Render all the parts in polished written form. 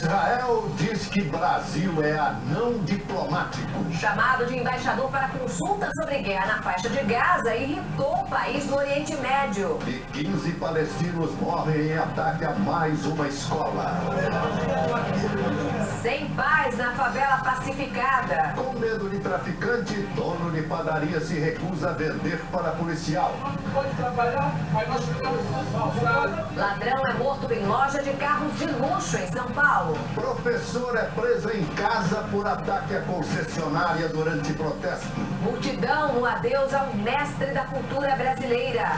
Israel diz que Brasil é anão diplomático. Chamado de embaixador para consulta sobre guerra na faixa de Gaza irritou o país no Oriente Médio. E 15 palestinos morrem em ataque a mais uma escola. Sem paz na favela pacificada. Com medo de traficante, dono de padaria se recusa a vender para policial. Pode trabalhar, aí nós ficamos falsados. Ladrão é morto em loja de carros de luxo em São Paulo. Professor é presa em casa por ataque à concessionária durante protesto. Multidão no adeus ao mestre da cultura brasileira.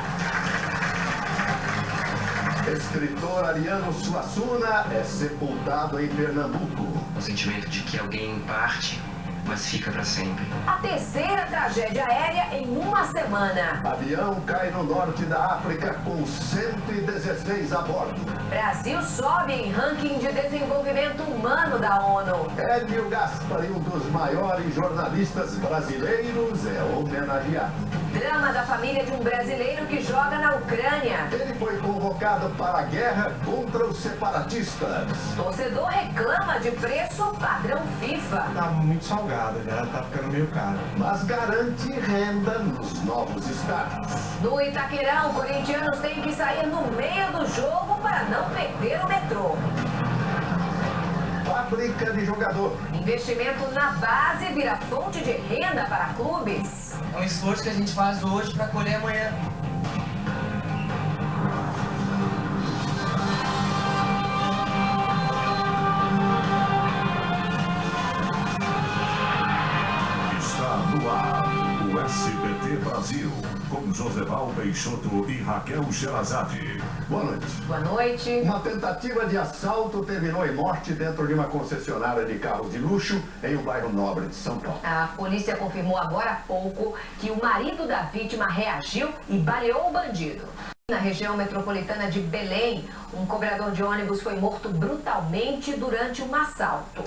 Escritor Ariano Suassuna é sepultado em Pernambuco. O sentimento de que alguém parte, mas fica para sempre. A terceira tragédia aérea em uma semana. Avião cai no norte da África com 116 a bordo. Brasil sobe em ranking de desenvolvimento humano da ONU. Hélio Gaspari, um dos maiores jornalistas brasileiros, é homenageado. Drama da família de um brasileiro que joga na Ucrânia. Ele foi convocado para a guerra contra os separatistas. Torcedor reclama de preço padrão FIFA. Tá muito salgado, já tá ficando meio caro. Mas garante renda nos novos estádios. No Itaquerão, corintianos têm que sair no meio do jogo para não perder o metrô. Fábrica de jogador. Investimento na base vira fonte de renda para clubes. É um esforço que a gente faz hoje para colher amanhã. Está no ar o SBT Brasil, com Joseval Peixoto e Raquel Sherazade. Boa noite. Boa noite. Uma tentativa de assalto terminou em morte dentro de uma concessionária de carros de luxo em um bairro nobre de São Paulo. A polícia confirmou agora há pouco que o marido da vítima reagiu e baleou o bandido. Na região metropolitana de Belém, um cobrador de ônibus foi morto brutalmente durante um assalto.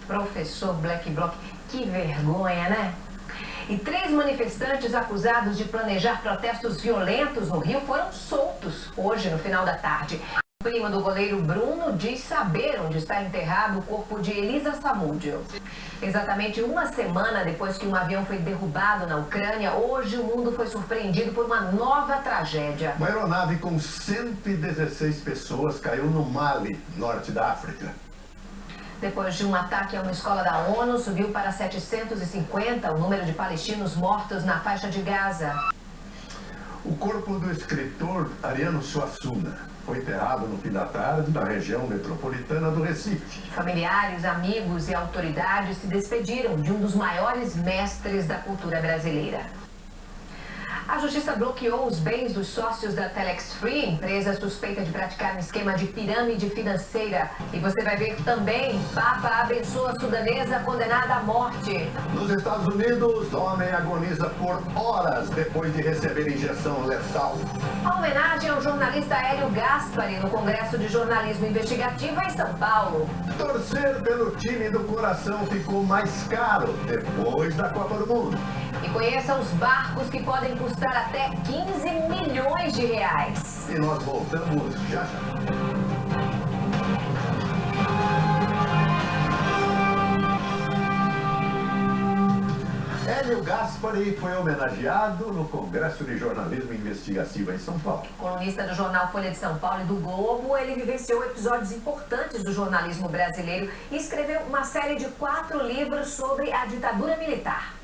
Professor Black Bloc, que vergonha, né? E 3 manifestantes acusados de planejar protestos violentos no Rio foram soltos hoje, no final da tarde. A prima do goleiro Bruno diz saber onde está enterrado o corpo de Elisa Samúdio. Exatamente uma semana depois que um avião foi derrubado na Ucrânia, hoje o mundo foi surpreendido por uma nova tragédia. Uma aeronave com 116 pessoas caiu no Mali, norte da África. Depois de um ataque a uma escola da ONU, subiu para 750 o número de palestinos mortos na faixa de Gaza. O corpo do escritor Ariano Suassuna foi enterrado no fim da tarde na região metropolitana do Recife. Familiares, amigos e autoridades se despediram de um dos maiores mestres da cultura brasileira. A justiça bloqueou os bens dos sócios da Telex Free, empresa suspeita de praticar um esquema de pirâmide financeira. E você vai ver também, Papa abençoa a sudanesa condenada à morte. Nos Estados Unidos, homem agoniza por horas depois de receber injeção letal. A homenagem ao jornalista Hélio Gaspari no Congresso de Jornalismo Investigativo em São Paulo. Torcer pelo time do coração ficou mais caro depois da Copa do Mundo. E conheça os barcos que podem custar até 15 milhões de reais. E nós voltamos já já. Hélio Gaspari foi homenageado no Congresso de Jornalismo Investigativo em São Paulo. Colunista do jornal Folha de São Paulo e do Globo, ele vivenciou episódios importantes do jornalismo brasileiro e escreveu uma série de 4 livros sobre a ditadura militar.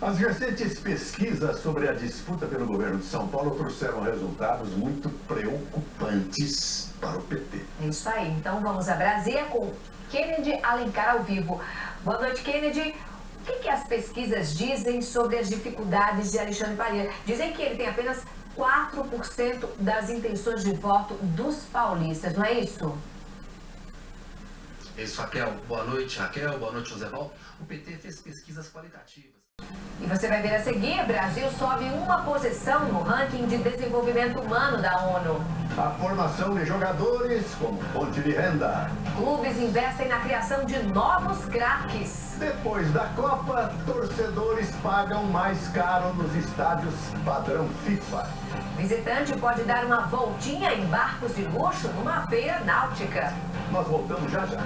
As recentes pesquisas sobre a disputa pelo governo de São Paulo trouxeram resultados muito preocupantes para o PT. É isso aí. Então vamos a Brasília com Kennedy Alencar ao vivo. Boa noite, Kennedy. O que as pesquisas dizem sobre as dificuldades de Alexandre Padilha? Dizem que ele tem apenas 4% das intenções de voto dos paulistas, não é isso? Isso, Raquel. Boa noite, Raquel. Boa noite, Joseval. O PT fez pesquisas qualitativas. E você vai ver a seguir, Brasil sobe uma posição no ranking de desenvolvimento humano da ONU. A formação de jogadores como fonte de renda. Clubes investem na criação de novos craques. Depois da Copa, torcedores pagam mais caro nos estádios padrão FIFA. Visitante pode dar uma voltinha em barcos de luxo numa feira náutica. Nós voltamos já já.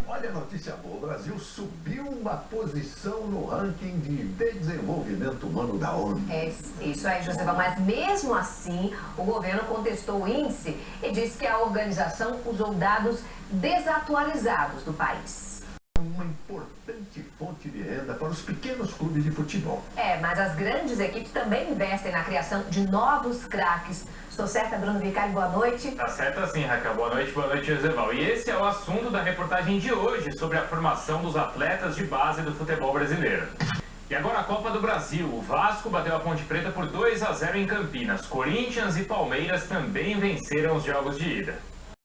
Olha a notícia boa, o Brasil subiu uma posição no ranking de desenvolvimento humano da ONU. É isso aí, Joseba, mas mesmo assim, o governo contestou o índice e disse que a organização usou dados desatualizados do país. Uma importante fonte de renda para os pequenos clubes de futebol. Mas as grandes equipes também investem na criação de novos craques. Estou certa, Bruno Vicari? Boa noite. Tá certo assim, Raquel. Boa noite, Joseval. E esse é o assunto da reportagem de hoje sobre a formação dos atletas de base do futebol brasileiro. E agora a Copa do Brasil. O Vasco bateu a Ponte Preta por 2-0 em Campinas. Corinthians e Palmeiras também venceram os jogos de ida.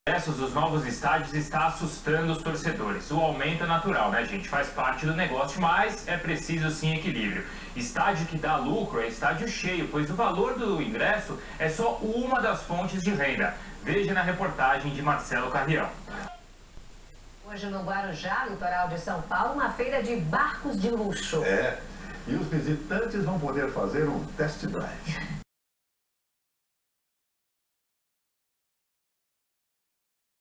O acesso dos novos estádios está assustando os torcedores. O aumento é natural, né, gente? Faz parte do negócio, mas é preciso sim equilíbrio. Estádio que dá lucro é estádio cheio, pois o valor do ingresso é só uma das fontes de renda. Veja na reportagem de Marcelo Carrião. Hoje no Guarujá, litoral de São Paulo, uma feira de barcos de luxo. E os visitantes vão poder fazer um test drive.